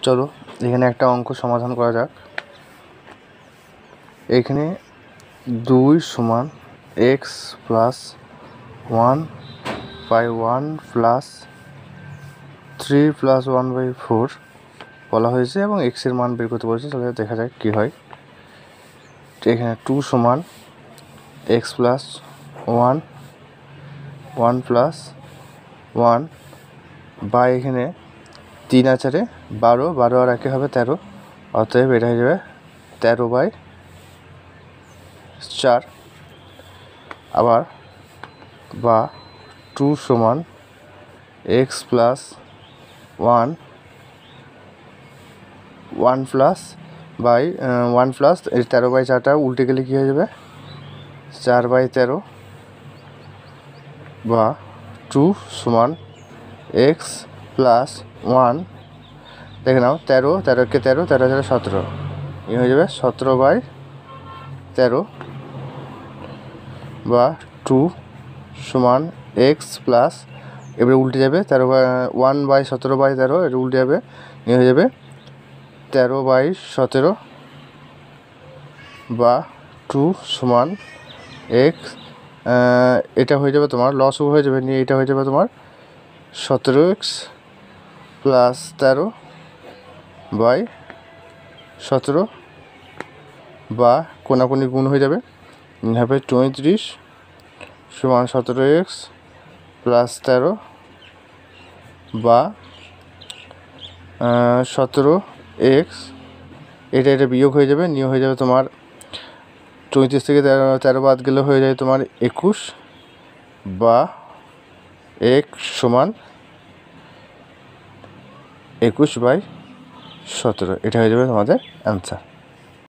চলো এখানে একটা অঙ্ক সমাধান করা যাক। এখানে 2 সমান x প্লাস 1/1 প্লাস 3 প্লাস 1/4 বলা হয়েছে এবং x এর মান বের করতে বলেছে। তাহলে দেখা যাক কী হয়। এখানে 2 সমান x প্লাস 1 প্লাস 1 বা এখানে 3 আচারে 12 আর একে হবে 13, অতএব এটা হয়ে যাবে 13/4। আবার বা 2 সমান x প্লাস 1 প্লাস 1 প্লাস 13/4টা উল্টে গেলে কী হয়ে যাবে 4/13, বা 2 সমান x প্লাস 1, দেখে নাও 13কে 13 17 এ হয়ে যাবে 17/13, বা 2 সমান x প্লাস, এবারে উল্টে যাবে 1/17/13, এটা উল্টে যাবে, এ হয়ে যাবে 13/17, বা 2 সমান x, এটা হয়ে যাবে তোমার লসও হয়ে যাবে, নিয়ে এটা হয়ে যাবে তোমার 17x প্লাস 13/17, বা কোনাকুনি গুণ হয়ে যাবে, হবে 34 সমান 17x প্লাস 13, বা 17x, এটা বিয়োগ হয়ে যাবে, নিয়ে হয়ে যাবে তোমার 34 থেকে 13 বাদ গেলে হয়ে যায় তোমার 21, বা x সমান 21/17, এটা হয়ে যাবে তোমাদের অ্যান্সার।